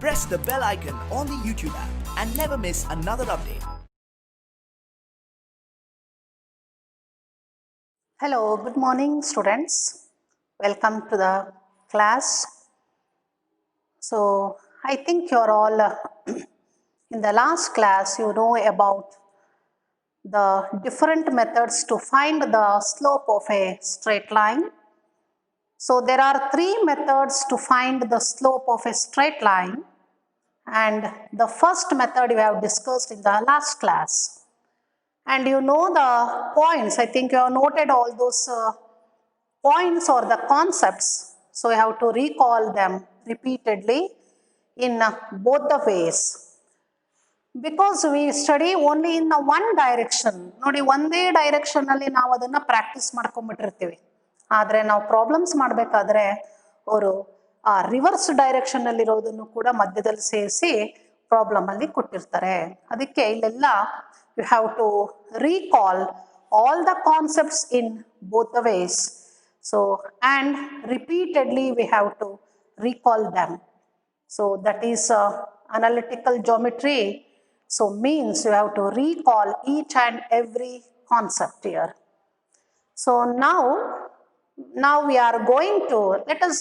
Press the bell icon on the YouTube app and never miss another update. Hello, good morning students. Welcome to the class. So, I think you're all in the last class you know about the different methods to find the slope of a straight line. So, there are three methods to find the slope of a straight line, and the first method we have discussed in the last class. And you know the points, I think you have noted all those points or the concepts, so you have to recall them repeatedly in both the ways. Because we study only in one direction, ನೋಡಿ ಒಂದೇ direction ಅಲ್ಲಿ ನಾವು ಅದನ್ನ practice ಮಾಡ್ಕೊಂಡ್ಬಿಟ್ಟಿರ್ತೀವಿ. ಆದರೆ ನಾವು problems ಮಾಡಬೇಕಾದ್ರೆ ಅವರು ಆ ರಿವರ್ಸ್ ಡೈರೆಕ್ಷನ್ ಅಲ್ಲಿ ಇರೋದನ್ನು ಕೂಡ ಮಧ್ಯದಲ್ಲಿ ಸೇರಿಸಿ ಪ್ರಾಬ್ಲಮ್ ಅಲ್ಲಿ ಕೊಟ್ಟಿರ್ತಾರೆ. ಅದಕ್ಕೆ ಇಲ್ಲೆಲ್ಲ you have to recall all the concepts in both the ways. So, and repeatedly we have to recall them. So, that is analytical geometry. So, means you have to recall each and every concept here. So, now we are going to, let us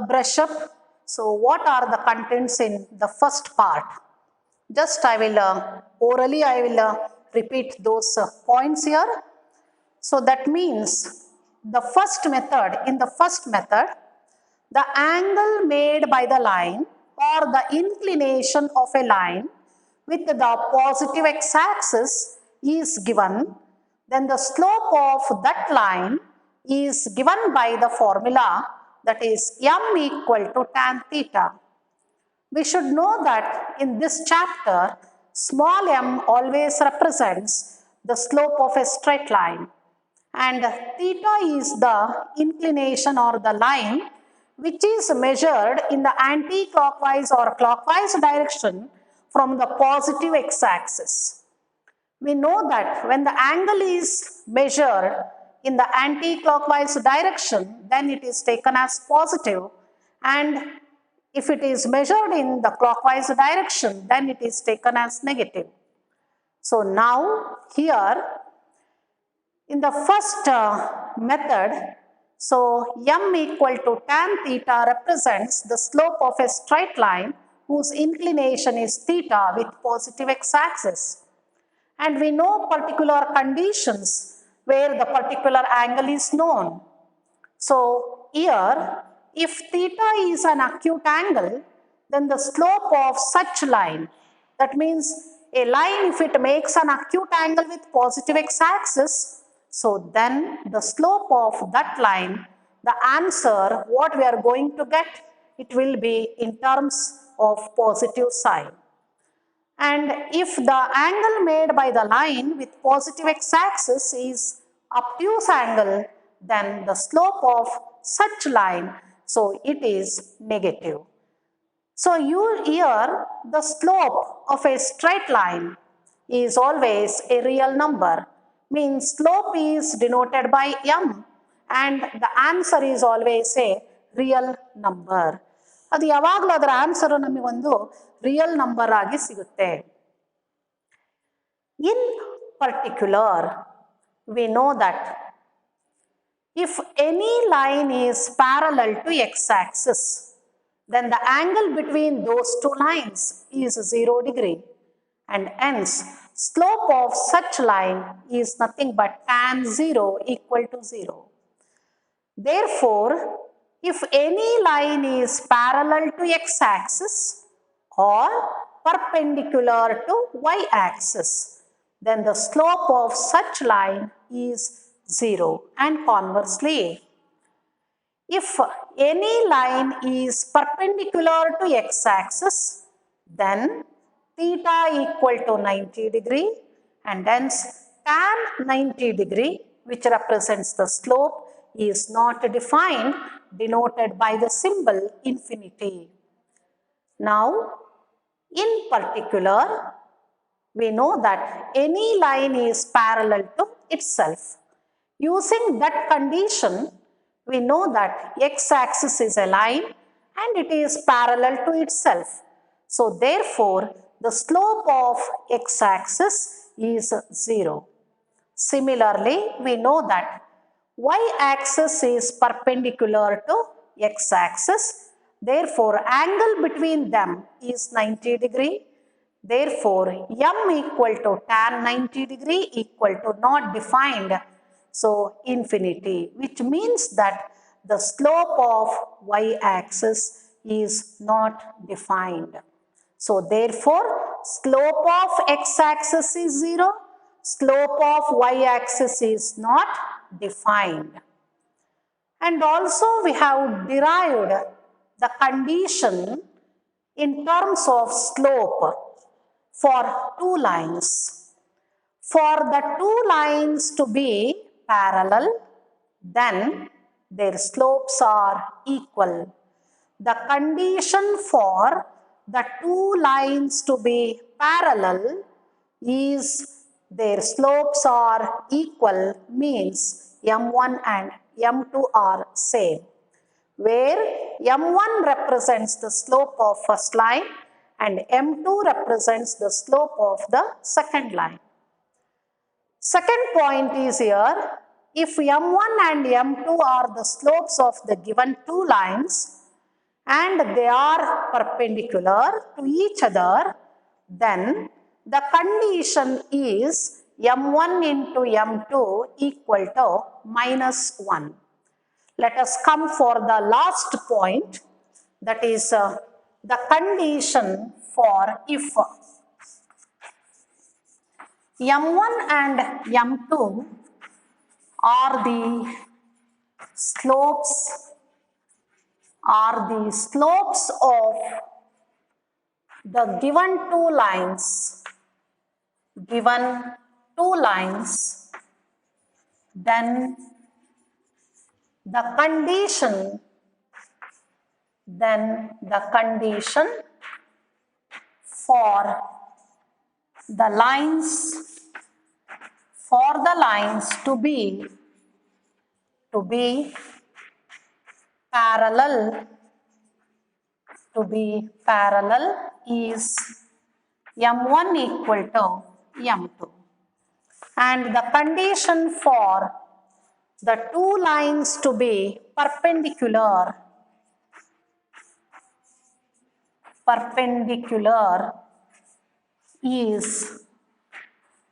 brush up. So, what are the contents in the first part? Just I will orally I will repeat those points here. So that means the first method, in the first method, the angle made by the line or the inclination of a line with the positive x-axis is given, then the slope of that line is given by the formula, that is m equal to tan theta. We should know that in this chapter, small m always represents the slope of a straight line, and theta is the inclination or the line which is measured in the anti-clockwise or clockwise direction from the positive x-axis. We know that when the angle is measured in the anti-clockwise direction, then it is taken as positive, and if it is measured in the clockwise direction, then it is taken as negative. So now here in the first method, so m equal to tan theta represents the slope of a straight line whose inclination is theta with positive x-axis. And we know particular conditions where the particular angle is known. So here, if theta is an acute angle, then the slope of such line, that means a line if it makes an acute angle with positive x-axis, so then the slope of that line, the answer what we are going to get, it will be in terms of positive sign. And if the angle made by the line with positive x-axis is obtuse angle, then the slope of such line, so it is negative. So here the slope of a straight line is always a real number, means slope is denoted by m and the answer is always a real number. ಅದು ಯಾವಾಗಲೂ ಅದರ answer ನಮಗೆ ಒಂದು real number ಆಗಿ ಸಿಗುತ್ತೆ. In particular, we know that if any line is parallel to x-axis, then the angle between those two lines is 0 degree, and hence slope of such line is nothing but tan 0 equal to 0. Therefore, if any line is parallel to x-axis or perpendicular to y-axis, then the slope of such line is 0, and conversely, if any line is perpendicular to x-axis, then theta equal to 90 degree, and hence tan 90 degree, which represents the slope, is not defined, denoted by the symbol infinity. Now, in particular, we know that any line is parallel to itself. Using that condition, we know that x-axis is a line and it is parallel to itself. So therefore, the slope of x-axis is 0. Similarly, we know that y-axis is perpendicular to x-axis. Therefore, angle between them is 90 degree. Therefore, m equal to tan 90 degree equal to not defined. So, infinity, which means that the slope of y-axis is not defined. So, therefore, slope of x-axis is 0, slope of y-axis is not defined. And also we have derived the condition in terms of slope for two lines. For the two lines to be parallel, then their slopes are equal. The condition for the two lines to be parallel is their slopes are equal, means m1 and m2 are same, where m1 represents the slope of first line and m2 represents the slope of the second line. Second point is here, if m1 and m2 are the slopes of the given two lines and they are perpendicular to each other, then the condition is m1 into m2 equal to -1. Let us come for the last point, that is the condition for if m1 and m2 are the slopes of the given two lines, then the condition for the lines to be parallel is m1 equal to m2, and the condition for the two lines to be perpendicular is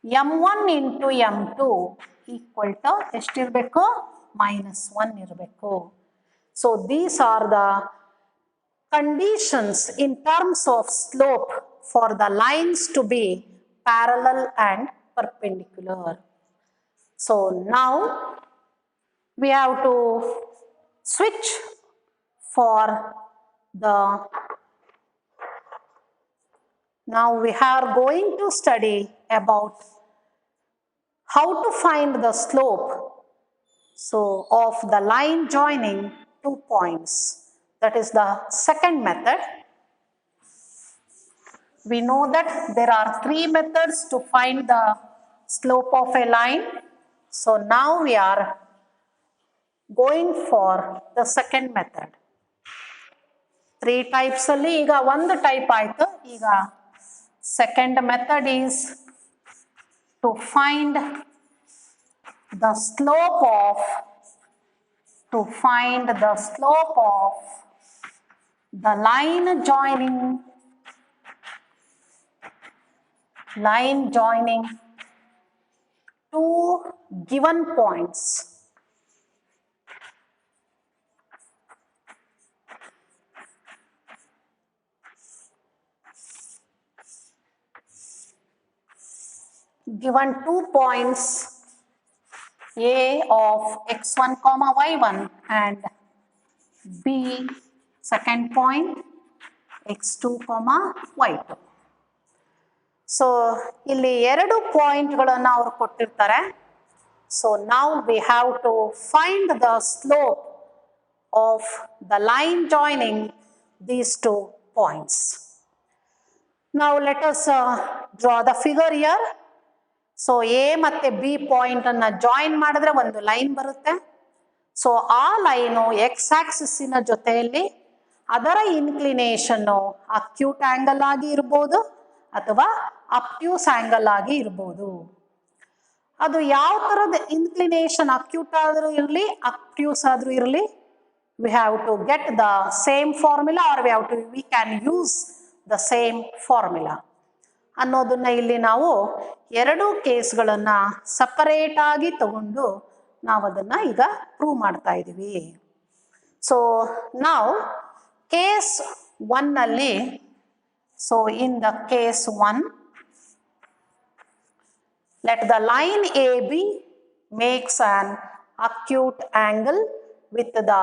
m1 into m2 equal to ಎಷ್ಟಿರಬೇಕು -1 ಇರಬೇಕು. So these are the conditions in terms of slope for the lines to be parallel and perpendicular. So now we have to switch for the, now we are going to study about how to find the slope of the line joining 2 points. That is the second method. We know that there are 3 methods to find the slope of a line. So now we are going for the second method. 3 types alli iga one type aitu. Iga second method is to find the slope of the line joining 2 given points. Given 2 points A of x1 comma y1 and B second point x2 comma y2. So ಇಲ್ಲಿ ಎರಡು ಪಾಯಿಂಟ್ಗಳನ್ನು ಅವರು ಕೊಟ್ಟಿರ್ತಾರೆ. So now we have to find the slope of the line joining these 2 points. Now let us draw the figure here. So A ಮತ್ತೆ B point ಅನ್ನ join ಮಾಡಿದ್ರೆ ಒಂದು line ಬರುತ್ತೆ. ಸೊ ಆ ಲೈನು x ಆಕ್ಸಿಸ್ಸಿನ ಜೊತೆಯಲ್ಲಿ ಅದರ ಇನ್ಕ್ಲಿನೇಷನ್ನು ಅಕ್ಯೂಟ್ ಆಂಗಲ್ ಆಗಿ ಇರ್ಬೋದು ಅಥವಾ ಅಬ್ಟ್ಯೂಸ್ ಆಂಗಲ್ ಆಗಿ ಇರ್ಬೋದು. ಅದು ಯಾವ ಥರದ ಇನ್ಕ್ಲಿನೇಷನ್, ಅಕ್ಯೂಟ್ ಆದರೂ ಇರಲಿ ಅಬ್ಟ್ಯೂಸ್ ಆದರೂ ಇರಲಿ, we have to get the same formula or we can use the same formula ಅನ್ನೋದನ್ನ ಇಲ್ಲಿ ನಾವು ಎರಡು ಕೇಸ್ಗಳನ್ನು ಸಪರೇಟ್ ಆಗಿ ತಗೊಂಡು ನಾವು ಅದನ್ನು ಈಗ ಪ್ರೂವ್ ಮಾಡ್ತಾ ಇದ್ದೀವಿ. ಸೊ ನಾವು ಕೇಸ್ 1ನಲ್ಲಿ, so in the case 1, let the line AB makes an acute angle with the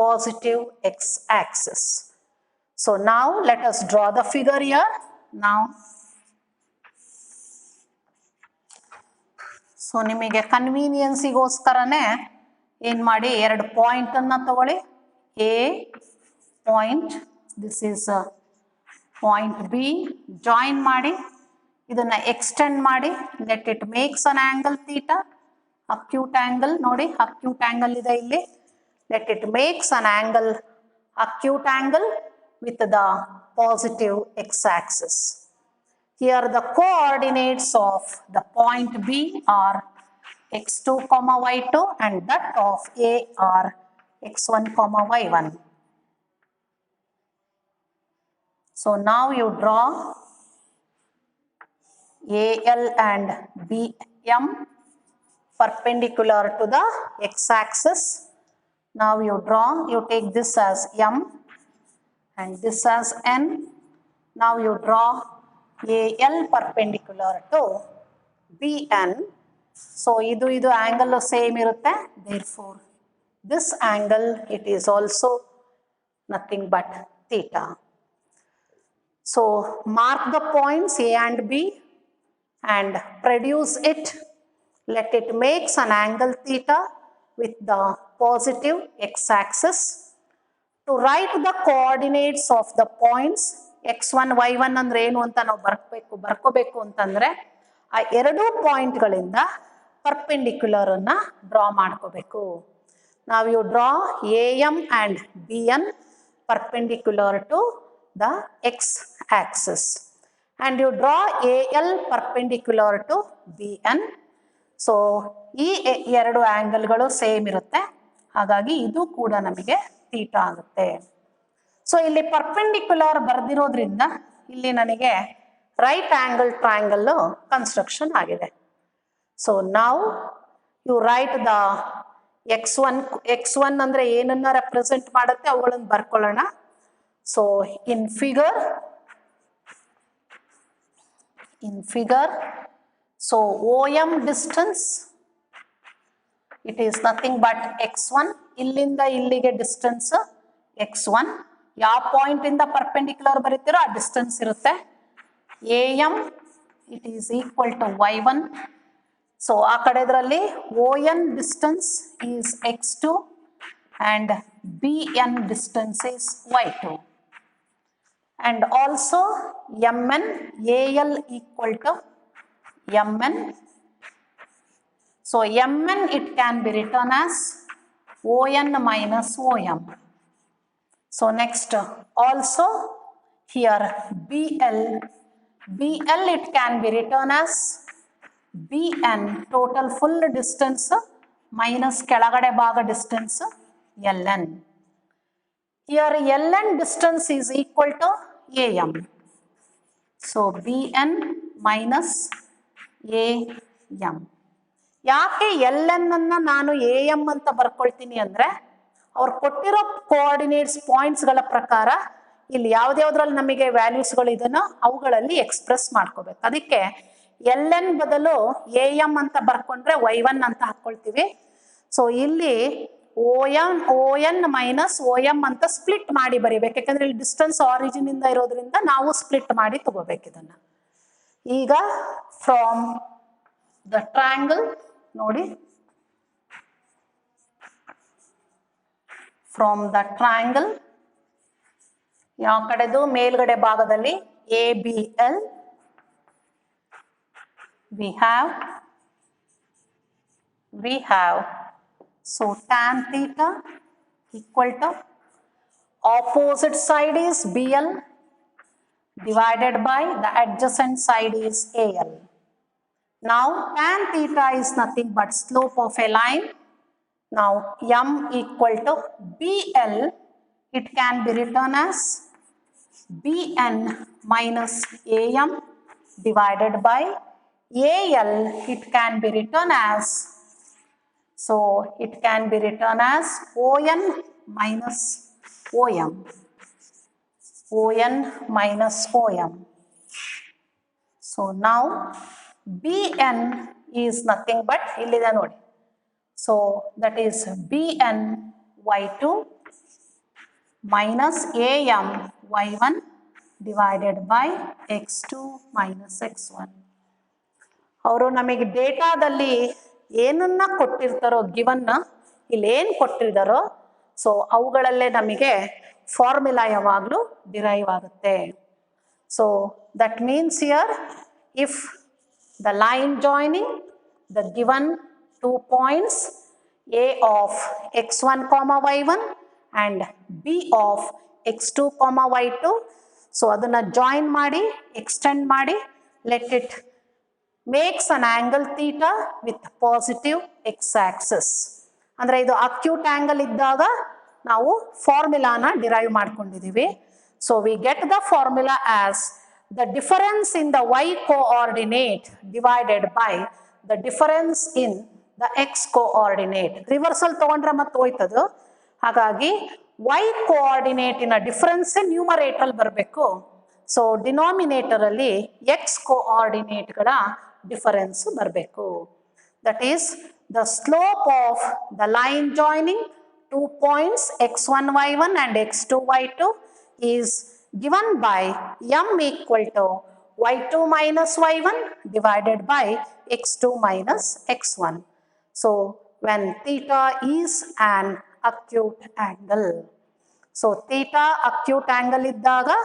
positive x-axis. So now let us draw the figure here. Now, so ನಿಮಗೆ ಕನ್ವೀನಿಯನ್ಸಿಗೋಸ್ಕರನೇ ಏನು ಮಾಡಿ, ಎರಡು ಪಾಯಿಂಟನ್ನು ತಗೊಳ್ಳಿ. A point, this is point B, join ಮಾಡಿ ಇದನ್ನು extend ಮಾಡಿ, let it makes an angle theta, acute angle. ನೋಡಿ acute angle ಇದೆ ಇಲ್ಲಿ. Let it makes an angle, acute angle with the positive x-axis. Here the coordinates of the point B are x2, y2 and that of A are x1, y1. So now you draw AL and BM perpendicular to the x-axis. Now you draw, you take this as M and this as N. Now you draw AL perpendicular to BN. So idu angle same irutte, therefore this angle it is also nothing but theta. So mark the points A and B and produce it. Let it makes an angle theta with the positive x-axis. To write the coordinates of the points x1, y1 ಅಂದ್ರೆ ಏನು ಅಂತ ನಾವು ಬರ್ಕೋಬೇಕು ಅಂತಂದ್ರೆ ಆ ಎರಡು ಪಾಯಿಂಟ್ಗಳಿಂದ perpendicular ಅನ್ನ draw ಮಾಡ್ಕೋಬೇಕು. ನಾವು you draw AM and BN perpendicular to the x-axis and you draw AL perpendicular to BN. So ಈ ಎರಡು ಆಂಗಲ್ಗಳು ಸೇಮ್ ಇರುತ್ತೆ, ಹಾಗಾಗಿ ಇದು ಕೂಡ ನಮಗೆ ಥೀಟಾ ಆಗುತ್ತೆ. ಸೊ ಇಲ್ಲಿ ಪರ್ಪೆಂಡಿಕ್ಯುಲರ್ ಬರೆದಿರೋದ್ರಿಂದ ಇಲ್ಲಿ ನನಗೆ ರೈಟ್ ಆಂಗಲ್ ಟ್ರಯಾಂಗಲ್ ಕನ್ಸ್ಟ್ರಕ್ಷನ್ ಆಗಿದೆ. ಸೊ ನಾವು ಯು ರೈಟ್ ದ x1 ಅಂದರೆ ಏನನ್ನ ರೆಪ್ರೆಸೆಂಟ್ ಮಾಡುತ್ತೆ ಅವುಗಳನ್ನು ಬರ್ಕೊಳ್ಳೋಣ. So in figure so OM distance, it is nothing but x1. ಇಲ್ಲಿಂದ ಇಲ್ಲಿಗೆ ಡಿಸ್ಟೆನ್ಸ್ x1. ಯಾವ ಪಾಯಿಂಟ್ ಇಂದ ಪರ್ಪೆಂಡಿಕ್ಯುಲರ್ ಬರೀತೀರೋ ಆ ಡಿಸ್ಟೆನ್ಸ್ ಇರುತ್ತೆ. AM it is equal to y1. So ಆ ಕಡೆದ್ರಲ್ಲಿ ON distance is x2 and BN distance is y2. And also MN, AL equal to MN. So MN it can be written as ON minus OM. So next also here BL it can be written as BN, total full distance minus ಕೆಳಗಡೆ ಭಾಗ distance LN. Here LN distance is equal to AM. So BN minus AM. ಯಾಕೆ LN ಅನ್ನ ನಾನು AM ಅಂತ ಬರ್ಕೊಳ್ತೀನಿ ಅಂದ್ರೆ ಅವ್ರು ಕೊಟ್ಟಿರೋ coordinates ಪಾಯಿಂಟ್ಸ್ಗಳ ಪ್ರಕಾರ ಇಲ್ಲಿ ಯಾವ್ದ್ಯಾವ್ದ್ರಲ್ಲಿ ನಮಗೆ ವ್ಯಾಲ್ಯೂಸ್ಗಳು ಇದನ್ನ ಅವುಗಳಲ್ಲಿ ಎಕ್ಸ್ಪ್ರೆಸ್ ಮಾಡ್ಕೋಬೇಕು. ಅದಕ್ಕೆ LN ಬದಲು AM ಅಂತ ಬರ್ಕೊಂಡ್ರೆ y1 ಅಂತ ಹಾಕೊಳ್ತೀವಿ. ಸೊ ಇಲ್ಲಿ ON ಮೈನಸ್ OM ಅಂತ ಸ್ಪ್ಲಿಟ್ ಮಾಡಿ ಬರೀಬೇಕು, ಯಾಕಂದ್ರೆ ಇಲ್ಲಿ ಡಿಸ್ಟೆನ್ಸ್ ಆರಿಜಿನ್ ಇಂದ ಇರೋದ್ರಿಂದ ನಾವು ಸ್ಪ್ಲಿಟ್ ಮಾಡಿ ತಗೋಬೇಕು ಇದನ್ನ. ಈಗ ಫ್ರಾಮ್ ದ ಟ್ರಯಾಂಗಲ್ ನೋಡಿ, ಫ್ರಾಮ್ ದ ಟ್ರಯಾಂಗಲ್ ಯಾವ ಕಡೆದು ಮೇಲ್ಗಡೆ ಭಾಗದಲ್ಲಿ ABL we have so tan theta equal to opposite side is BL divided by the adjacent side is AL. Now tan theta is nothing but slope of a line. Now M equal to BL, it can be written as BN minus AM divided by AL, it can be written as, so it can be written as ON minus OM. ON minus OM. So now BN is nothing but illide nodi. So that is BN Y2 minus AM Y1 divided by X2 minus X1. ಅವರು ನಮಗೆ ಡೇಟಾದಲ್ಲಿ ಏನನ್ನ ಕೊಟ್ಟಿರ್ತಾರೋ ಗಿವನ್ನ ಇಲ್ಲಿ ಏನು ಕೊಟ್ಟಿದ್ದಾರೋ so ಅವುಗಳಲ್ಲೇ ನಮಗೆ formula ಯಾವಾಗಲೂ derive ಆಗುತ್ತೆ. So that means here if the line joining the given 2 points A of x1 comma y1 and B of x2 comma y2, so ಅದನ್ನ ಜಾಯಿನ್ ಮಾಡಿ ಎಕ್ಸ್ಟೆಂಡ್ ಮಾಡಿ let it makes an angle theta with positive X Axis. ಅಂದರೆ ಇದು acute angle ಇದ್ದಾಗ ನಾವು ಫಾರ್ಮುಲಾನ derive ಮಾಡ್ಕೊಂಡಿದ್ದೀವಿ. So we get the formula as the difference in the y coordinate divided by the difference in the x coordinate. Reversal ತಗೊಂಡ್ರೆ ಮತ್ತೆ ಹೋಯ್ತದು. ಹಾಗಾಗಿ y ಕೋಆರ್ಡಿನೇಟಿನ difference numerator ಬರಬೇಕು. So denominator ಅಲ್ಲಿ x ಕೋಆರ್ಡಿನೇಟ್ಗಳ ಡಿಫರೆನ್ಸ್ ಬರಬೇಕು. That is the slope of the line joining 2 points x1 y1 and x2 y2 is given by m equal to y2 minus y1 divided by x2 minus x1. So when theta is an acute angle, so theta acute angle iddaga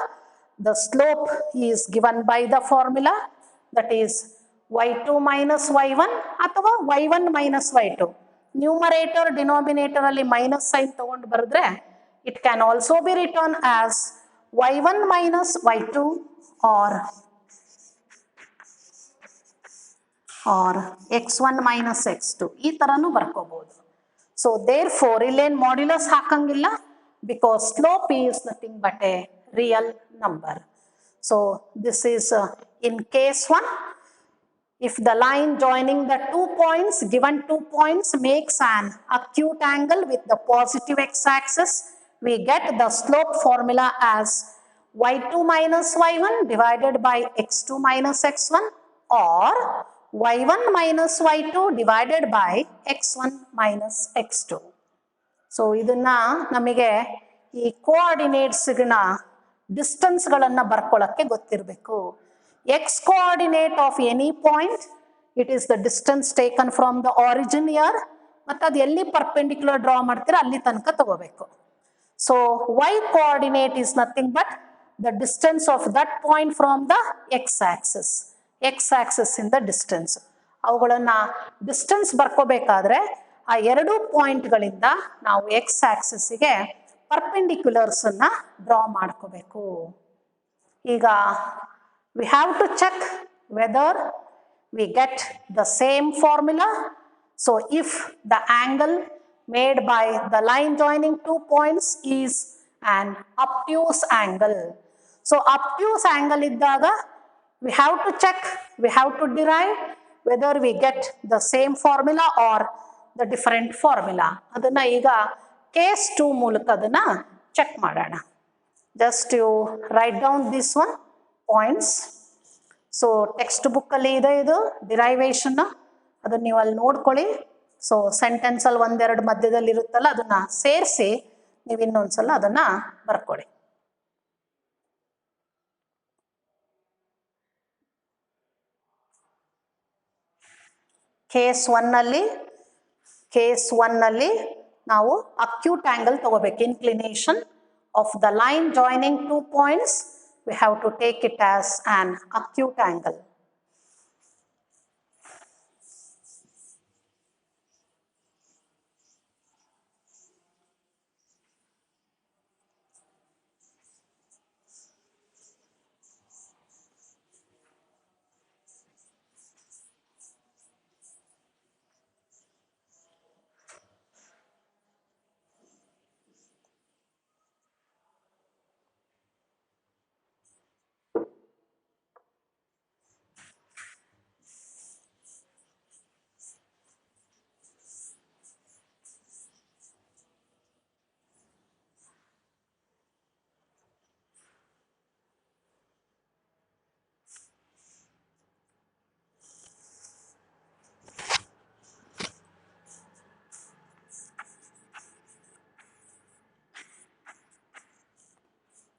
the slope is given by the formula, that is y2 minus y1 ಅಥವಾ y1 minus y2. Numerator denominator ಅಲ್ಲಿ minus sign ತಗೊಂಡು ಬರೆದ್ರೆ it can also be written as y1 minus y2 or x1 minus x2 ಈ ತರನು ಬರ್ಕೋಬಹುದು. So therefore ಇಲ್ಲೇನು modulus ಹಾಕಂಗಿಲ್ಲ, because slope is nothing but a real number. So this is in case 1. If the line joining the 2 points, given 2 points makes an acute angle with the positive x-axis, we get the slope formula as y2 minus y1 divided by x2 minus x1 or y1 minus y2 divided by x1 minus x2. So ಇದನ್ನ ನಮಗೆ ಈ ಕೋಆರ್ಡಿನೇಟ್ಸ್ನ ಡಿಸ್ಟೆನ್ಸ್ಗಳನ್ನು ಬರ್ಕೊಳ್ಳೋಕ್ಕೆ ಗೊತ್ತಿರಬೇಕು. X coordinate of any point, it is the distance taken from the origin here, ಮತ್ತು ಅದು ಎಲ್ಲಿ perpendicular draw ಮಾಡ್ತೀರಾ ಅಲ್ಲಿ ತನಕ ತಗೋಬೇಕು. So y coordinate is nothing but the distance of that point from the x-axis. x-axis in the distance. ಅವುಗಳನ್ನ distance ಬರ್ಕೋಬೇಕಾದ್ರೆ ಆ ಎರಡು ಪಾಯಿಂಟ್ಗಳಿಂದ ನಾವು x-axisಗೆ ಪರ್ಪೆಂಡಿಕ್ಯುಲರ್ಸನ್ನ ಡ್ರಾ ಮಾಡ್ಕೋಬೇಕು. ಈಗ we have to check whether we get the same formula. So if the angle made by the line joining 2 points is an obtuse angle. So obtuse angle iddaga we have to check, we have to derive whether we get the same formula or the different formula. Adanna iga case 2 ಮೂಲಕ ಅದನ್ನ check ಮಾಡೋಣ. Just you write down this one points. So text ಬುಕ್ಕಲ್ಲಿ ಇದೆ ಇದು derivation, ಅದನ್ನು ನೀವು ಅಲ್ಲಿ ನೋಡ್ಕೊಳ್ಳಿ. ಸೊ ಸೆಂಟೆನ್ಸಲ್ಲಿ ಒಂದೆರಡು ಮಧ್ಯದಲ್ಲಿ ಇರುತ್ತಲ್ಲ ಅದನ್ನ ಸೇರಿಸಿ ನೀವು ಇನ್ನೊಂದ್ಸಲ ಅದನ್ನ ಬರ್ಕೊಳ್ಳಿ. ಕೇಸ್ ಒನ್ ನಲ್ಲಿ ನಾವು ಅಕ್ಯೂಟ್ ಆಂಗಲ್ ತಗೋಬೇಕು. Inclination of the line joining 2 points, we have to take it as an acute angle.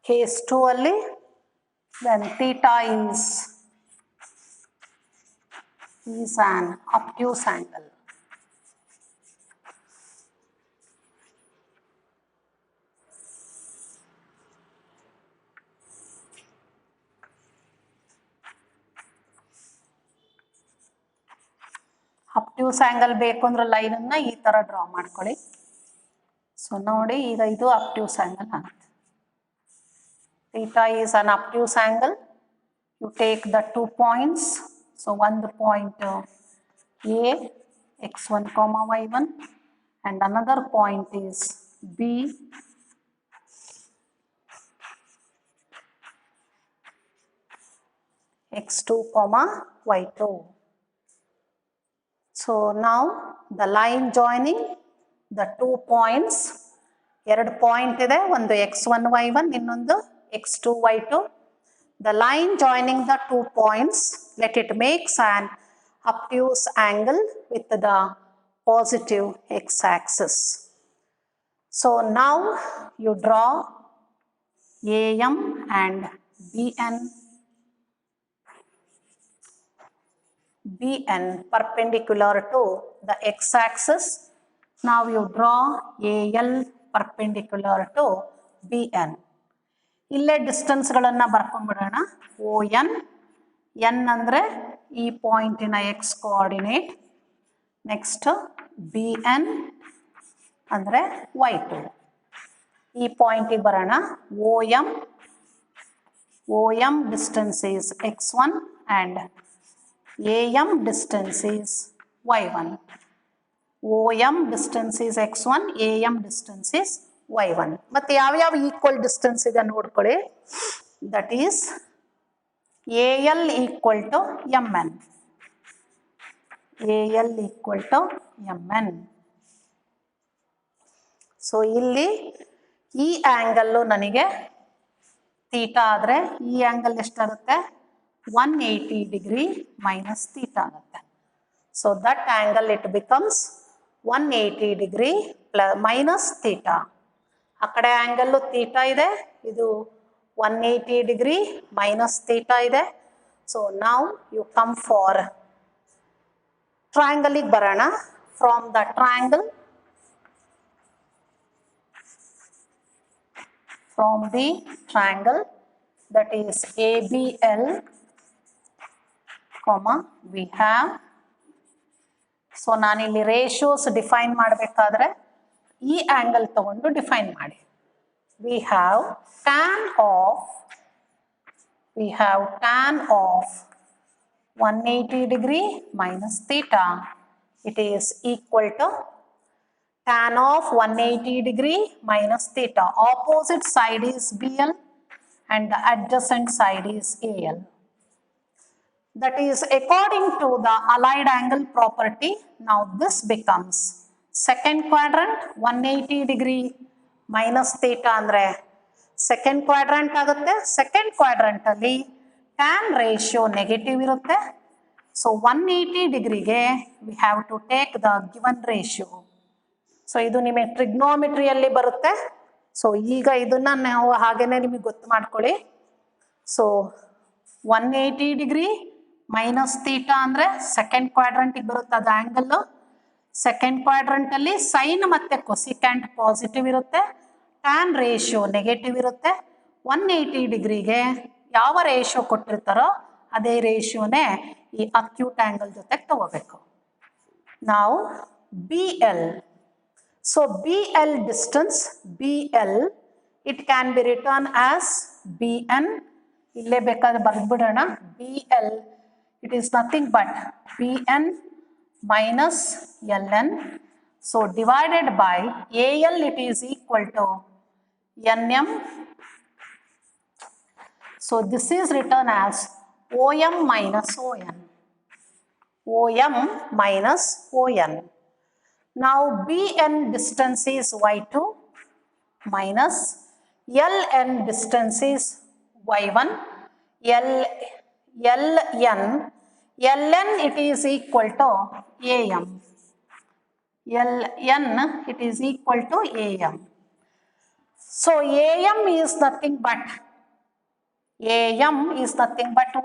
case 2 ಅಲ್ಲಿ then theta is an obtuse angle. Obtuse angle ಬೇಕು ಅಂದ್ರೆ ಲೈನ್ ಅನ್ನ ಈ ತರ ಡ್ರಾ ಮಾಡ್ಕೊಳ್ಳಿ. ಸೊ ನೋಡಿ ಈಗ ಇದು ಅಬ್ಟ್ಯೂಸ್ ಆಂಗಲ್ ಆಗುತ್ತೆ. Theta is an obtuse angle. You take the 2 points. So ಒಂದು point A x1, y1 and another point is B x2, y2. So now the line joining the 2 points, ಎರಡು point ಇದೆ, ಒಂದು x1 y1 ಇನ್ನೊಂದು x2 y2. The line joining the 2 points, let it makes an obtuse angle with the positive x-axis. So now you draw AM and BN perpendicular to the x-axis. Now you draw AL perpendicular to BN. ಇಲ್ಲೇ ಡಿಸ್ಟೆನ್ಸ್ಗಳನ್ನು ಬರ್ಕೊಂಡ್ಬಿಡೋಣ. ON, N ಅಂದರೆ ಈ ಪಾಯಿಂಟಿನ x coordinate. Next BN ಅಂದರೆ y2. ಈ ಪಾಯಿಂಟಿಗೆ ಬರೋಣ. OM distance is x1 and AM distance is y1. OM distance is x1, AM distance is y1. ಮತ್ತು ಯಾವ್ಯಾವ ಈಕ್ವಲ್ ಡಿಸ್ಟೆನ್ಸ್ ಇದೆ ನೋಡ್ಕೊಳ್ಳಿ. That is AL equal to MN. AL equal to MN. So ಇಲ್ಲಿ ಈ angle ನನಗೆ theta ಆದರೆ ಈ angle ಎಷ್ಟಾಗುತ್ತೆ? 180 ಡಿಗ್ರಿ ಮೈನಸ್ ಥೀಟಾ ಆಗುತ್ತೆ. So that angle it becomes 180 degree minus theta. ಆ ಕಡೆ ಆ್ಯಂಗಲ್ಲು ಥೀಟಾ ಇದೆ, ಇದು 180 ಡಿಗ್ರಿ ಮೈನಸ್ ಥೀಟಾ ಇದೆ. ಸೊ ನಾವು ಯು ಕಮ್ ಫಾರ್ ಟ್ರಯಾಂಗಲಿಗೆ ಬರೋಣ. From the triangle, that is ABL, we have. So ನಾನಿಲ್ಲಿ ರೇಷಿಯೋಸ್ ಡಿಫೈನ್ ಮಾಡಬೇಕಾದ್ರೆ ಈ ಆ್ಯಂಗಲ್ ತಗೊಂಡು ಡಿಫೈನ್ ಮಾಡಿ. we have tan of 180 degree minus theta. It is equal to tan of 180 degree minus theta. Opposite side is BL and the adjacent side is AL. That is according to the allied angle property. Now this becomes second quadrant 180 degree minus theta ಅಂದರೆ second quadrant ಆಗುತ್ತೆ. Second quadrant ಅಲ್ಲಿ tan ratio negative ಇರುತ್ತೆ. So 180 ಡಿಗ್ರಿಗೆ we have to take the given ratio. So ಇದು ನಿಮಗೆ ಟ್ರಿಗ್ನೋಮೆಟ್ರಿಯಲ್ಲಿ ಬರುತ್ತೆ. So ಈಗ ಇದನ್ನ ನಾವು ಹಾಗೇನೆ ನಿಮಗೆ ಗೊತ್ತು ಮಾಡ್ಕೊಳ್ಳಿ. ಸೊ 180 ಡಿಗ್ರಿ ಮೈನಸ್ ಥೀಟಾ ಅಂದರೆ ಸೆಕೆಂಡ್ ಕ್ವಾಡ್ರಂಟಿಗೆ ಬರುತ್ತೆ ಅದು ಆ್ಯಂಗಲ್ಲು. ಸೆಕೆಂಡ್ ಕ್ವಾಡ್ರಂಟಲ್ಲಿ ಸೈನ್ ಮತ್ತು ಕೊಸಿಕ್ಯಾಂಟ್ ಪಾಸಿಟಿವ್ ಇರುತ್ತೆ, ಟ್ಯಾನ್ ರೇಷಿಯೋ ನೆಗೆಟಿವ್ ಇರುತ್ತೆ. 180 ಡಿಗ್ರಿಗೆ ಯಾವ ರೇಷಿಯೋ ಕೊಟ್ಟಿರ್ತಾರೋ ಅದೇ ರೇಷಿಯೋನೇ ಈ ಅಕ್ಯೂಟ್ ಆ್ಯಂಗಲ್ ಜೊತೆಗೆ ತಗೋಬೇಕು. ನಾವು BL. So BL distance, BL it can be written as BN. ಇಲ್ಲೇ ಬೇಕಾದ್ರೆ ಬರೆದ್ಬಿಡೋಣ. BL it is nothing but BN minus LN. So divided by AL it is equal to NM. So this is written as OM minus ON. OM minus ON. Now BN distance is Y2 minus LN distance is Y1. LN it is equal to AM. LN it is equal to AM. So AM is nothing but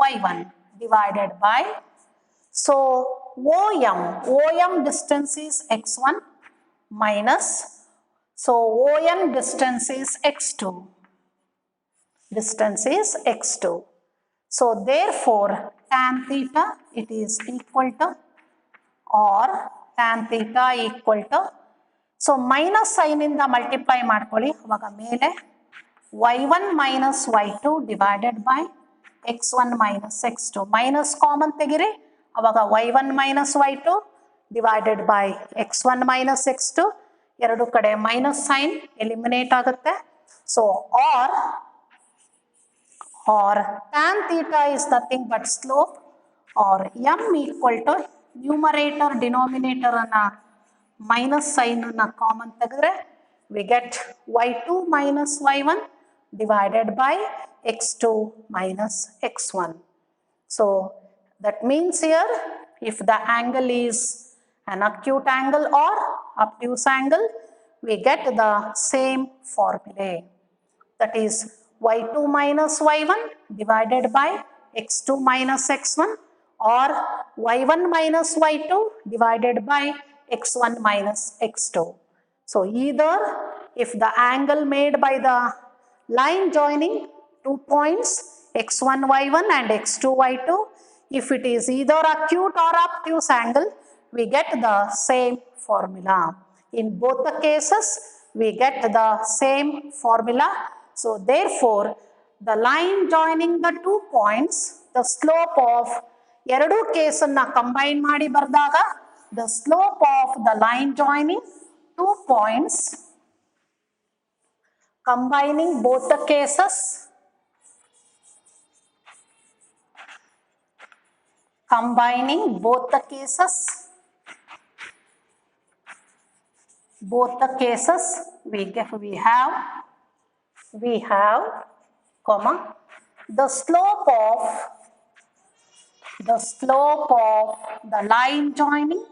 y1 divided by, so OM distance is x1 minus, so ON distance is x2. So therefore tan theta it is equal to, or tan theta equal to, so minus sign in the multiply ಮಾಡ್ಕೊಳ್ಳಿ, ಅವಾಗ ಮೇಲೆ y1 minus y2 divided by x1 minus x2, minus common ತೆಗಿರಿ, ಅವಾಗ y1 minus y2 divided by x1 minus x2, ಎರಡು ಕಡೆ minus sign eliminate ಆಗುತ್ತೆ. So or tan theta is nothing but slope, or m equal to numerator denominator ಅನ್ನ minus sign ಅನ್ನ common ತೆಗೆದ್ರೆ we get y2 minus y1 divided by x2 minus x1. So that means here if the angle is an acute angle or obtuse angle, we get the same formula, that is y2 minus y1 divided by x2 minus x1, or y1 minus y2 divided by x1 minus x2. So either if the angle made by the line joining 2 points x1 y1 and x2 y2, if it is either acute or obtuse angle, we get the same formula. In both the cases we get the same formula. So therefore the line joining the 2 points, the slope of ಎರಡು ಕೇಸನ್ನ combine ಮಾಡಿ ಬರೆದಾಗ the slope of the line joining 2 points, combining both the cases, we have comma the slope of the line joining,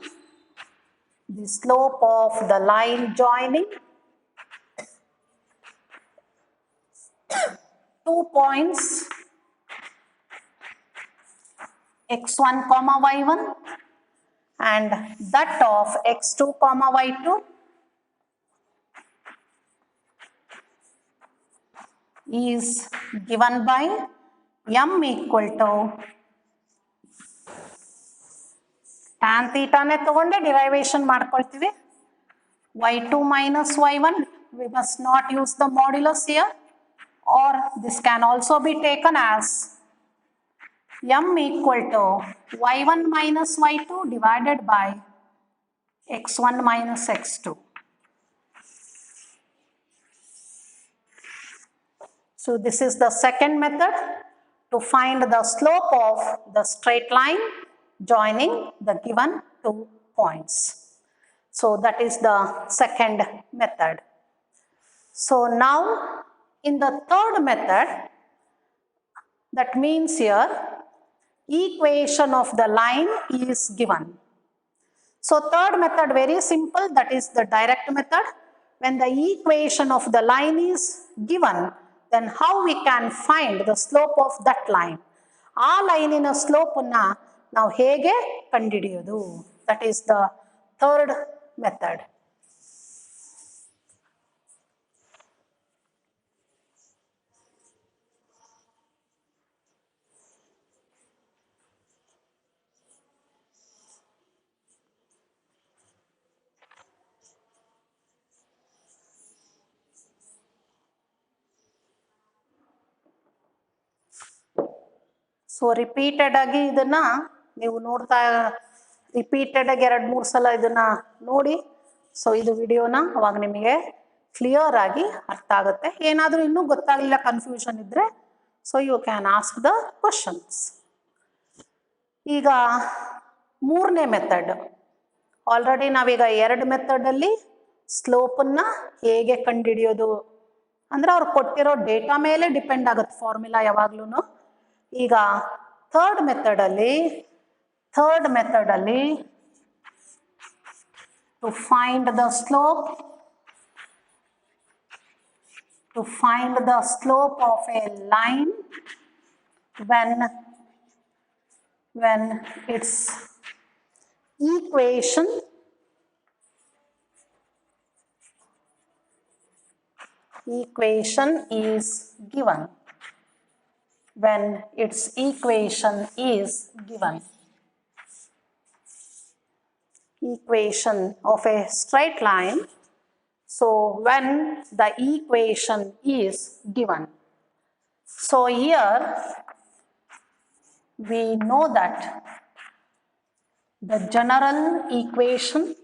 2 points x1 comma y1 and that of x2 comma y2 is given by m equal to tan theta ನೆ ತಗೊಂಡೆ derivation ಮಾಡ್ಕೊಳ್ತೀವಿ, y2 minus y1, we must not use the modulus here, or this can also be taken as m equal to y1 minus y2 divided by x1 minus x2. So this is the second method to find the slope of the straight line joining the given 2 points. So that is the second method. So now in the third method, that means here equation of the line is given. So third method very simple, that is the direct method. When the equation of the line is given, then how we can find the slope of that line? ಆ ಲೈನಿನ ಸ್ಲೋಪನ್ನ ನಾವು ಹೇಗೆ ಕಂಡುಹಿಡಿಯೋದು? That is the third method. So repeated ಆಗಿ ಇದನ್ನ ನೀವು ನೋಡ್ತಾ, repeated ಆಗಿ 2-3 ಸಲ ಇದನ್ನ ನೋಡಿ, ಸೊ ಇದು ವಿಡಿಯೋನ ಅವಾಗ ನಿಮಗೆ ಕ್ಲಿಯರ್ ಆಗಿ ಅರ್ಥ ಆಗುತ್ತೆ. ಏನಾದರೂ ಇನ್ನೂ ಗೊತ್ತಾಗಲಿಲ್ಲ, ಕನ್ಫ್ಯೂಷನ್ ಇದ್ರೆ so you can ask the questions. ಈಗ ಮೂರನೇ ಮೆಥಡ್, ಆಲ್ರೆಡಿ ನಾವೀಗ 2 ಮೆಥಡಲ್ಲಿ ಸ್ಲೋಪನ್ನು ಹೇಗೆ ಕಂಡುಹಿಡಿಯೋದು ಅಂದರೆ ಅವ್ರು ಕೊಟ್ಟಿರೋ ಡೇಟಾ ಮೇಲೆ ಡಿಪೆಂಡ್ ಆಗುತ್ತೆ ಫಾರ್ಮುಲಾ ಯಾವಾಗ್ಲೂ. ಈಗ ಥರ್ಡ್ ಮೆಥಡಲ್ಲಿ to find the slope to find the slope of a line when its equation is given. When its equation is given. Equation of a straight line. So when the equation is given. So here we know that the general equation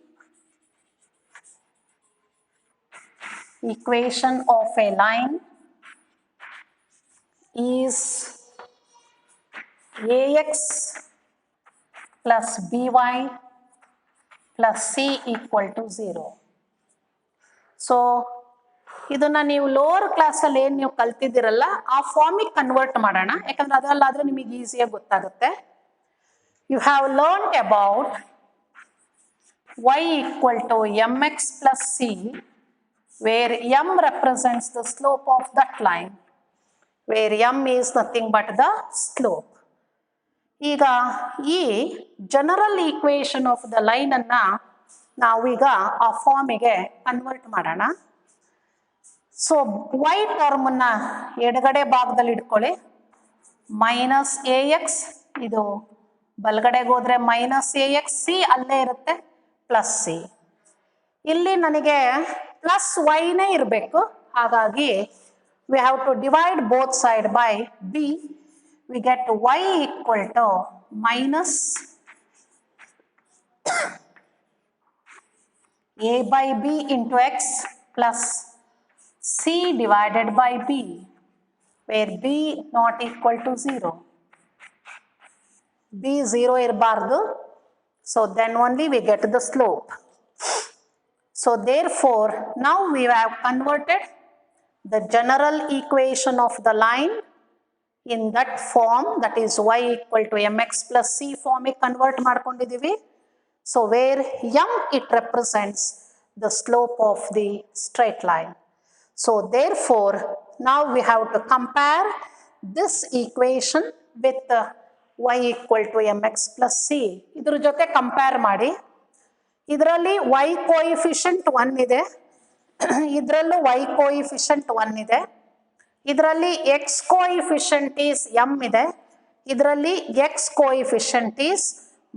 of a line is ax plus by plus c equal to 0. So ಇದನ್ನ ನೀವು lower ಕ್ಲಾಸಲ್ಲಿ ಏನು ನೀವು ಕಲ್ತಿದ್ದೀರಲ್ಲ ಆ ಫಾರ್ಮಿಗೆ convert ಮಾಡೋಣ, ಯಾಕಂದ್ರೆ ಅದರಲ್ಲಾದರೆ ನಿಮಗೆ ಈಸಿಯಾಗಿ ಗೊತ್ತಾಗುತ್ತೆ. You have learned about y equal to mx plus c, where m represents the slope of that line, where m is nothing but the slope. ಈಗ ಈ general equation of the line ಅನ್ನ ನಾವೀಗ ಆ ಫಾರ್ಮಿಗೆ ಕನ್ವರ್ಟ್ ಮಾಡೋಣ. So y ಟರ್ಮನ್ನ ಎಡಗಡೆ ಭಾಗದಲ್ಲಿ ಇಟ್ಕೊಳ್ಳಿ, minus A X, ಇದು ಬಲಗಡೆಗೆ ಹೋದ್ರೆ ಮೈನಸ್ ಎ ಎಕ್ಸ್, ಸಿ ಅಲ್ಲೇ ಇರುತ್ತೆ, ಪ್ಲಸ್ ಸಿ. ಇಲ್ಲಿ ನನಗೆ ಪ್ಲಸ್ ವೈನೇ ಇರಬೇಕು, ಹಾಗಾಗಿ we have to divide both side by B. We get y equal to minus a by b into x plus c divided by b, where b not equal to 0. b 0 irbardu, so then only we get the slope. So therefore now we have converted the general equation of the line in that form, that is y equal to mx plus c form convert ಮಾಡ್ಕೊಂಡಿದ್ದೀವಿ. So where m it represents the slope of the straight line. So therefore now we have to compare this equation with y equal to mx plus c. ಇದ್ರ ಜೊತೆ compare ಮಾಡಿ. ಇದರಲ್ಲಿ y coefficient 1 ಇದೆ, ಇದರಲ್ಲೂ y coefficient 1 ಇದೆ. ಇದರಲ್ಲಿ x coefficient is m ಇದೆ, ಇದರಲ್ಲಿ x coefficient is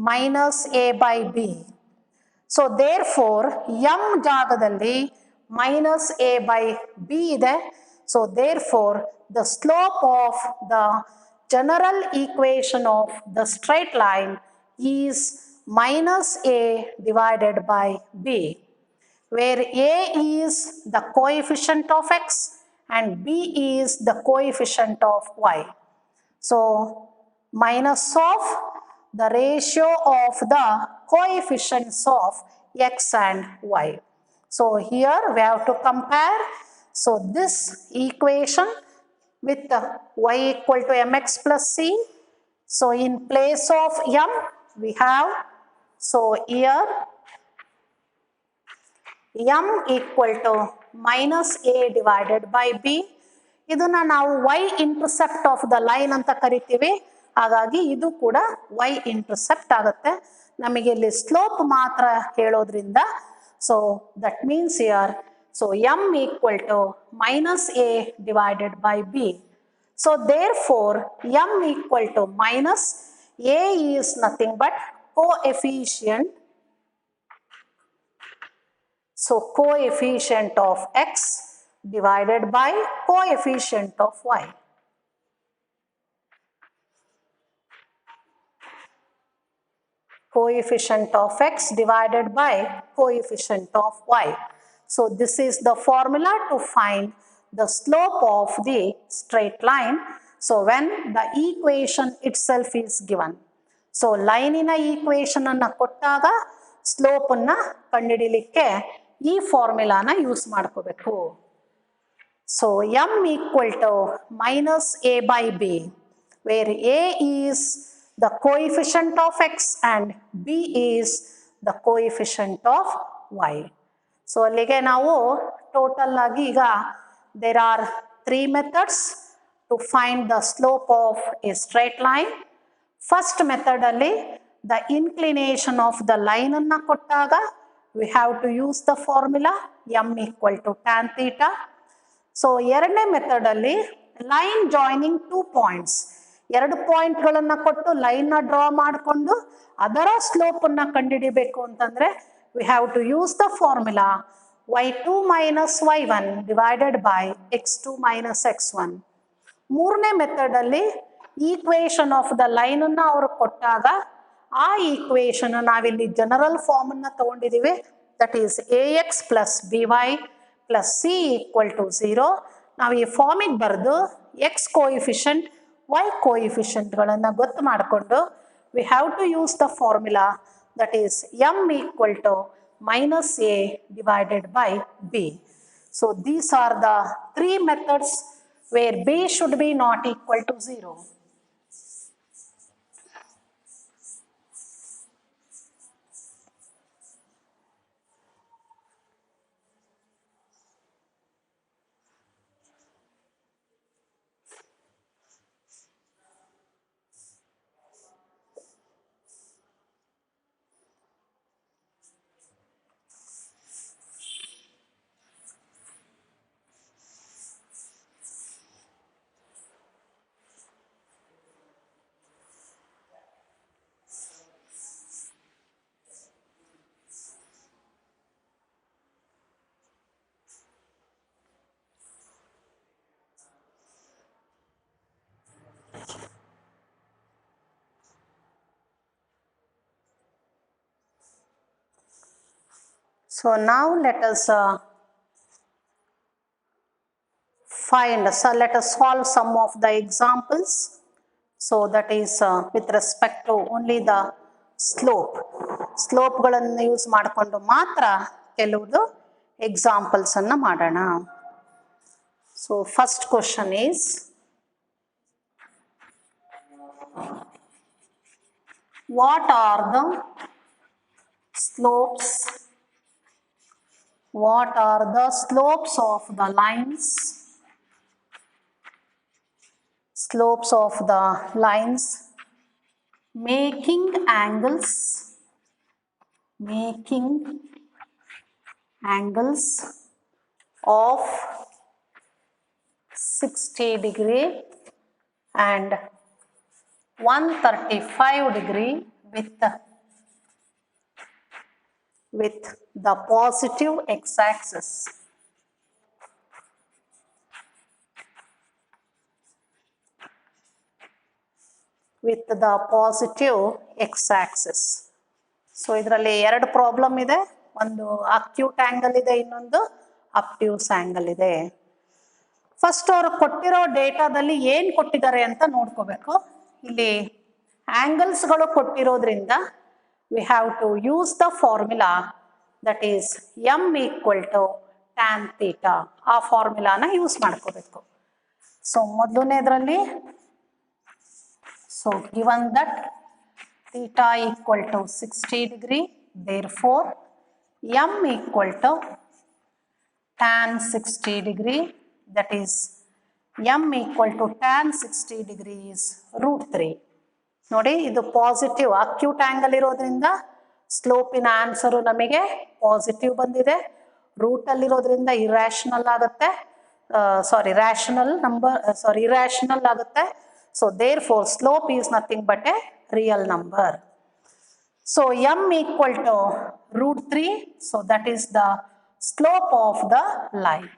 minus a by b. So therefore m ಜಾಗದಲ್ಲಿ minus a by b ಇದೆ. So therefore the slope of the general equation of the straight line is minus a divided by b, where a is the coefficient of x and b is the coefficient of y. So minus of the ratio of the coefficients of x and y. So here we have to compare. So this equation with y equal to mx plus c. So in place of m we have, so here m equal to minus a divided by b. ಇದನ್ನ ನಾವು y intercept of the line ಅಂತ ಕರಿತೀವಿ, ಹಾಗಾಗಿ ಇದು ಕೂಡ y intercept ಆಗುತ್ತೆ. ನಮಗೆ ಇಲ್ಲಿ ಸ್ಲೋಪ್ ಮಾತ್ರ ಹೇಳೋದ್ರಿಂದ, so that means here, so m equal to minus a divided by b. So therefore m equal to minus a is nothing but coefficient. So coefficient of x divided by coefficient of y. Coefficient of x divided by coefficient of y. So this is the formula to find the slope of the straight line. So when the equation itself is given. So line in a equation anna kottaga slope anna ಕಂಡುಹಿಡಿಯಲಿಕ್ಕೆ ಈ ಫಾರ್ಮುಲಾನ use ಮಾಡ್ಕೋಬೇಕು. So m equal to minus a by b, where a is the coefficient of x and b is the coefficient of y. So ಅಲ್ಲಿಗೆ ನಾವು total ಆಗಿ ಈಗ there are three methods to find the slope of a straight line. First method alli the inclination of the line anna kottaga we have to use the formula m equal to tan theta. So ಎರಡನೇ method ಅಲ್ಲಿ line joining two points, ಎರಡು ಪಾಯಿಂಟ್ಗಳನ್ನು ಕೊಟ್ಟು ಲೈನ್ನ draw ಮಾಡಿಕೊಂಡು ಅದರ ಸ್ಲೋಪನ್ನು ಕಂಡುಹಿಡಿಬೇಕು ಅಂತಂದರೆ we have to use the formula y2 minus y1 divided by x2 minus x1. ಮೂರನೇ ಮೆಥಡಲ್ಲಿ ಈಕ್ವೇಷನ್ ಆಫ್ ದ ಲೈನನ್ನು ಅವರು ಕೊಟ್ಟಾಗ ಆ ಈಕ್ವೇಷನ್ ನಾವಿಲ್ಲಿ ಜನರಲ್ ಫಾರ್ಮನ್ನು ತಗೊಂಡಿದ್ದೀವಿ, ದಟ್ ಈಸ್ ax plus by plus c equal to 0. ನಾವು ಈ ಫಾರ್ಮಿಗೆ ಬರೆದು ಎಕ್ಸ್ ಕೋಯಿಫಿಷಿಯಂಟ್ ವೈ ಕೋಯಿಫಿಷಿಯಂಟ್ಗಳನ್ನು ಗೊತ್ತು ಮಾಡಿಕೊಂಡು we have to use the formula that is M equal to minus a divided by b. So these are the three methods where b should be not equal to 0. So now let us let us solve some of the examples. So that is with respect to only the slope. ಸ್ಲೋಪ್ಗಳನ್ನು use ಮಾಡಿಕೊಂಡು ಮಾತ್ರ ಕೆಲವುದು examples ಅನ್ನು ಮಾಡೋಣ. So first question is what are the slopes of the lines making angles of 60 degree and 135 degree with the positive x-axis. With the positive x-axis. So ಇದರಲ್ಲಿ ಎರಡು problem ಇದೆ, ಒಂದು ಅಕ್ಯೂಟ್ ಆಂಗಲ್ ಇದೆ, ಇನ್ನೊಂದು ಅಬ್ಟ್ಯೂಸ್ ಆಂಗಲ್ ಇದೆ. First ಅವರು ಕೊಟ್ಟಿರೋ ಡೇಟಾದಲ್ಲಿ ಏನು ಕೊಟ್ಟಿದ್ದಾರೆ ಅಂತ ನೋಡ್ಕೋಬೇಕು. ಇಲ್ಲಿ ಆಂಗಲ್ಸ್ಗಳು ಕೊಟ್ಟಿರೋದ್ರಿಂದ we have to use the formula that is m equal to tan theta. ಆ ಫಾರ್ಮುಲಾನ ಯೂಸ್ ಮಾಡ್ಕೋಬೇಕು. ಸೊ ಮೊದಲನೇದರಲ್ಲಿ so given that theta equal to 60 degree, therefore m equal to tan 60 degree, that is m equal to tan 60 degree is √3. ನೋಡಿ ಇದು positive acute angle ಇರೋದ್ರಿಂದ ಸ್ಲೋಪಿನ answer ನಮಗೆ positive ಬಂದಿದೆ. ರೂಟಲ್ಲಿರೋದ್ರಿಂದ ಇರ್ಯಾಷನಲ್ ಆಗುತ್ತೆ, ಇರ್ಯಾಷನಲ್ ಆಗುತ್ತೆ. So therefore slope is nothing but a real number. So m equal to √3, so that is the slope of the line.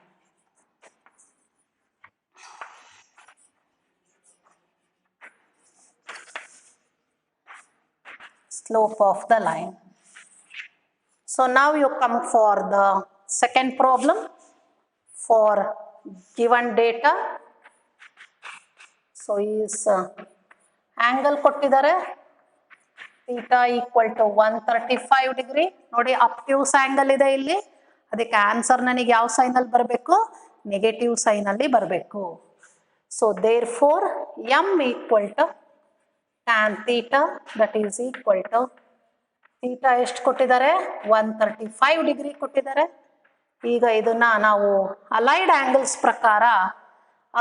Slope of the line. So now you come for the second problem for given data. So is angle ಕೊಟ್ಟಿದ್ದಾರೆ theta equal to 135 degree. ನೋಡಿ ಅಬ್ಟ್ಯೂಸ್ angle ಇದೆ ಇಲ್ಲಿ, ಅದಕ್ಕೆ answer ನನಗೆ ಯಾವ ಸೈನಲ್ಲಿ ಬರಬೇಕು, negative ಸೈನಲ್ಲಿ ಬರಬೇಕು. So therefore m equal to tan theta, that is equal to theta ಎಷ್ಟು ಕೊಟ್ಟಿದ್ದಾರೆ 135 ಡಿಗ್ರಿ ಕೊಟ್ಟಿದ್ದಾರೆ. ಈಗ ಇದನ್ನ ನಾವು ಅಲೈಡ್ ಆಂಗಲ್ಸ್ ಪ್ರಕಾರ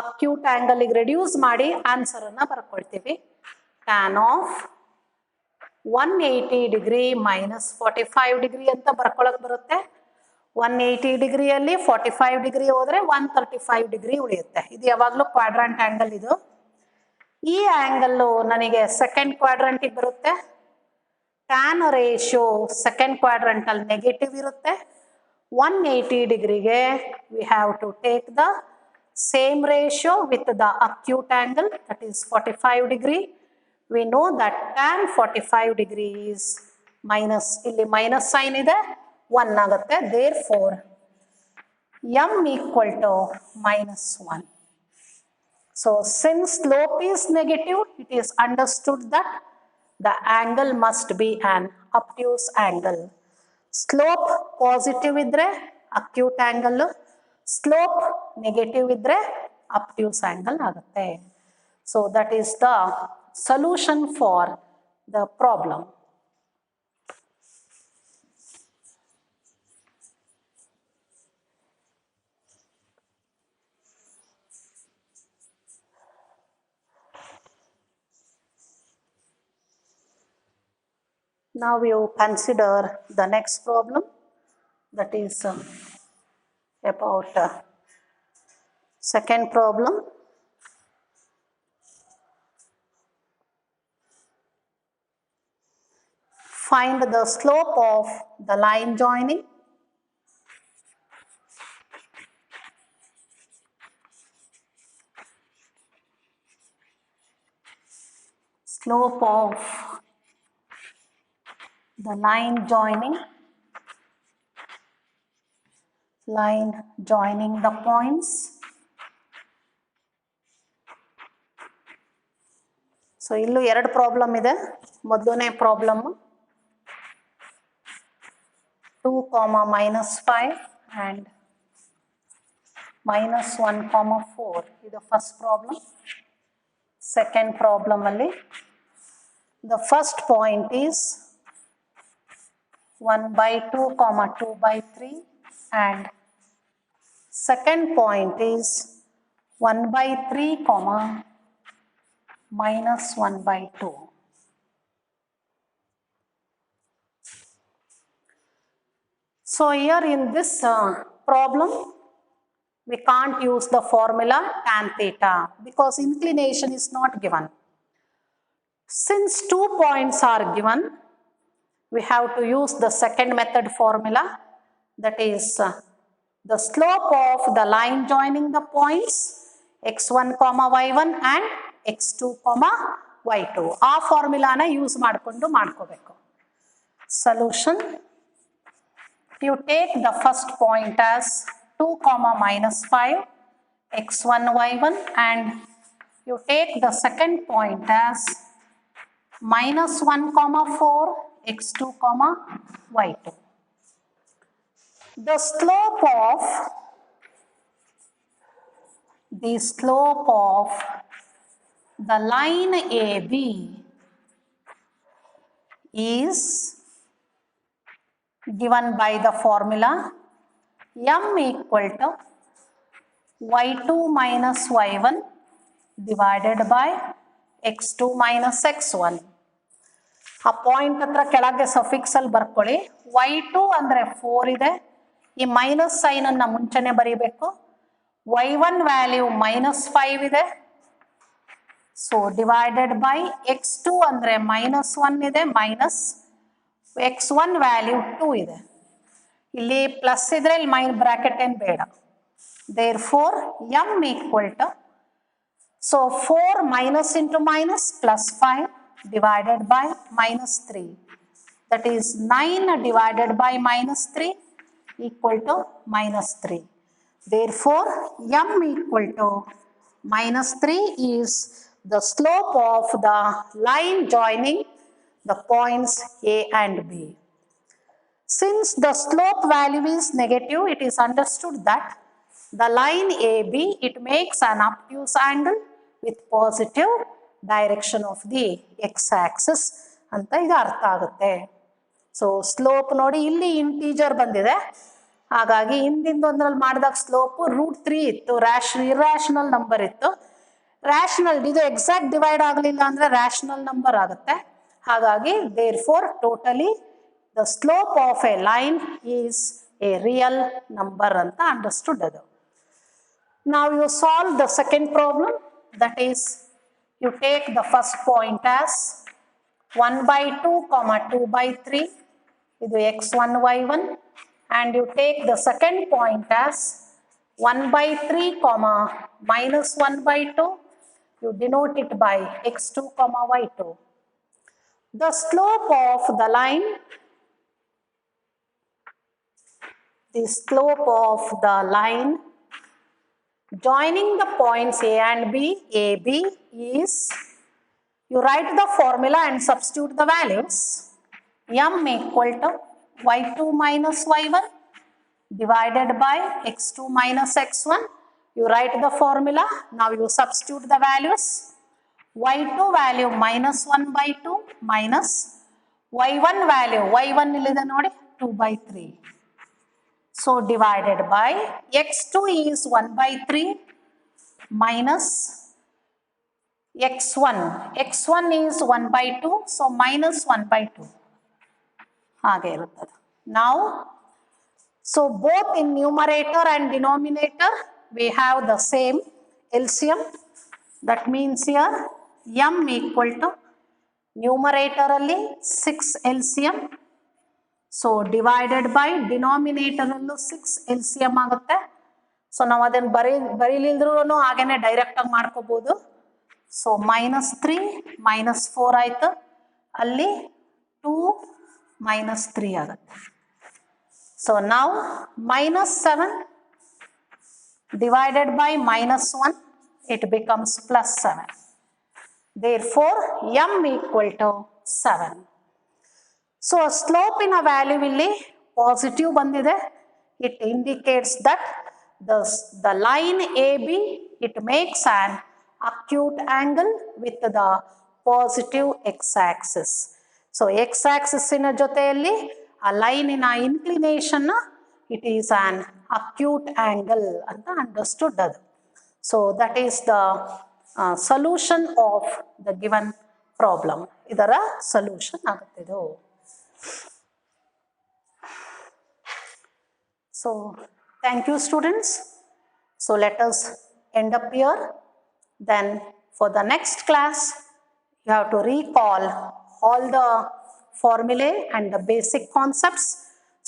ಅಕ್ಯೂಟ್ ಆಂಗಲ್ಗೆ ರೆಡ್ಯೂಸ್ ಮಾಡಿ ಆನ್ಸರನ್ನು ಬರ್ಕೊಳ್ತೀವಿ. Tan of 180 degree minus 45 degree ಅಂತ ಬರ್ಕೊಳಕ್ ಬರುತ್ತೆ. 180 ಡಿಗ್ರಿಯಲ್ಲಿ 45 ಡಿಗ್ರಿ ಹೋದ್ರೆ 135 ಡಿಗ್ರಿ ಉಳಿಯುತ್ತೆ. ಇದು ಯಾವಾಗಲೂ ಕ್ವಾಡ್ರಂಟ್ ಆಂಗಲ್. ಇದು ಈ ಆಂಗಲ್ಲು ನನಗೆ ಸೆಕೆಂಡ್ ಕ್ವಾಡ್ರಂಟಿಗೆ ಬರುತ್ತೆ. ಟ್ಯಾನ್ ರೇಷಿಯೋ ಸೆಕೆಂಡ್ ಕ್ವಾಡ್ರಂಟಲ್ಲಿ ನೆಗೆಟಿವ್ ಇರುತ್ತೆ. 180 ಡಿಗ್ರಿಗೆ we have to take the same ratio with the acute angle, that is 45 degree. We know that tan 45 degree is minus, ಇಲ್ಲಿ minus sign ಇದೆ, 1 ಆಗುತ್ತೆ. Therefore, m equal to -1. So, since slope is negative, it is understood that the angle must be an obtuse angle. Slope positive ಇದ್ರೆ acute angle, slope negative ಇದ್ರೆ obtuse angle ಆಗುತ್ತೆ. So, that is the solution for the problem. Now you consider the next problem, that is about second problem. Find the slope of the line joining. Slope of the line joining the points. So illu ಎರಡು problem ಇದೆ. ಮೊದಲನೇ problem 2, -5 and -1, 4. ಇದು first problem. Second problem ಅಲ್ಲಿ the first point is 1/2, 2/3 and second point is 1/3, -1/2. So here in this problem, we can't use the formula tan theta because inclination is not given. Since 2 points are given, we have to use the second method formula, that is the slope of the line joining the points x1, y1 and x2, y2. ಆ ಫಾರ್ಮುಲಾನ use ಮಾಡಿಕೊಂಡು ಮಾಡ್ಕೋಬೇಕು. Solution: you take the first point as 2, -5 x1, y1 and you take the second point as -1, 4 x2, y2. The slope of the line AB is given by the formula m equal to y2 minus y1 divided by x2 minus x1. ಆ point ಹತ್ರ ಕೆಳಗೆ suffix ಅಲ್ಲಿ ಬರ್ಕೊಳ್ಳಿ. y2 ಅಂದರೆ 4 ಇದೆ, ಈ minus sine ಅನ್ನ ಮುಂಚೆನೆ ಬರೀಬೇಕು. y1 ವ್ಯಾಲ್ಯೂ -5 ಇದೆ, ಸೊ ಡಿವೈಡೆಡ್ ಬೈ x2 ಅಂದರೆ -1 ಇದೆ, ಮೈನಸ್ x1 ವ್ಯಾಲ್ಯೂ 2 ಇದೆ. ಇಲ್ಲಿ ಪ್ಲಸ್ ಇದ್ರೆ ಇಲ್ಲಿ ಬ್ರಾಕೆಟ್ ಏನು ಬೇಡ. Therefore m equal to, so 4 minus into minus +5 divided by -3, that is 9 divided by -3 equal to -3. Therefore m equal to -3 is the slope of the line joining the points A and B. Since the slope value is negative, it is understood that the line AB, it makes an obtuse angle with positive direction of the x-axis ಅಂತ ಇದು ಅರ್ಥ ಆಗುತ್ತೆ. So slope ನೋಡಿ, ಇಲ್ಲಿ integer ಬಂದಿದೆ, ಹಾಗಾಗಿ ಹಿಂದಿಂದೊಂದ್ರಲ್ಲಿ ಮಾಡಿದಾಗ slope √3 ಇತ್ತು, ಇರ್ಯಾಷನಲ್ ನಂಬರ್ ಇತ್ತು. ರ್ಯಾಷನಲ್ ಇದು ಎಕ್ಸಾಕ್ಟ್ ಡಿವೈಡ್ ಆಗಲಿಲ್ಲ ಅಂದರೆ ರ್ಯಾಷನಲ್ ನಂಬರ್ ಆಗುತ್ತೆ. ಹಾಗಾಗಿ therefore totally the slope of a line is a real number ಅಂತ ಅಂಡರ್ಸ್ಟುಡ್ ಅದು. Now you solve the second problem, that is you take the first point as 1/2, 2/3, ಇದು x1 y1, and you take the second point as 1/3, -1/2, you denote it by x2, y2. The slope of the line, joining the points A and B, AB is, you write the formula and substitute the values. M equal to y2 minus y1 divided by x2 minus x1. You write the formula. Now you substitute the values. y2 value -1/2 minus y1 value, y1 illide nodi 2/3. So divided by x2 is 1/3 minus x1. x1 is 1/2, so minus 1/2. ಹಾಗೆ ಇರುತ್ತದೆ. Now, so both in numerator and denominator we have the same LCM. That means here m equal to numerator ಅಲ್ಲಿ 6 LCM. So divided by ಡಿನಾಮಿನೇಟರಲ್ಲೂ 6 LCM ಆಗುತ್ತೆ. ಸೊ ನಾವು ಅದನ್ನು ಬರೀಲಿಲ್ದ್ರೂ ಹಾಗೇನೆ ಡೈರೆಕ್ಟಾಗಿ ಮಾಡ್ಕೋಬೋದು. ಸೊ -3 -4 ಆಯಿತು, ಅಲ್ಲಿ 2 -3 ಆಗುತ್ತೆ. ಸೊ ನಾವು -7 divided by -1, it becomes +7. Therefore m equal to 7. So a slope in a value ಇಲ್ಲಿ ಪಾಸಿಟಿವ್ ಬಂದಿದೆ. It indicates that the line AB, it makes an acute angle with the positive x-axis. So x-axis ಜೊತೆಯಲ್ಲಿ ಆ ಲೈನಿನ inclination it is an acute angle ಅಂತ understood ಅದು. So that is the solution of the given problem. ಇದರ solution ಆಗುತ್ತಿದ್ದು. So thank you students. So let us end up here. Then for the next class you have to recall all the formulae and the basic concepts,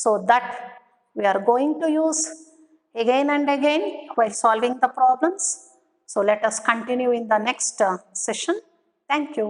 so that we are going to use again and again while solving the problems. So let us continue in the next session. Thank you.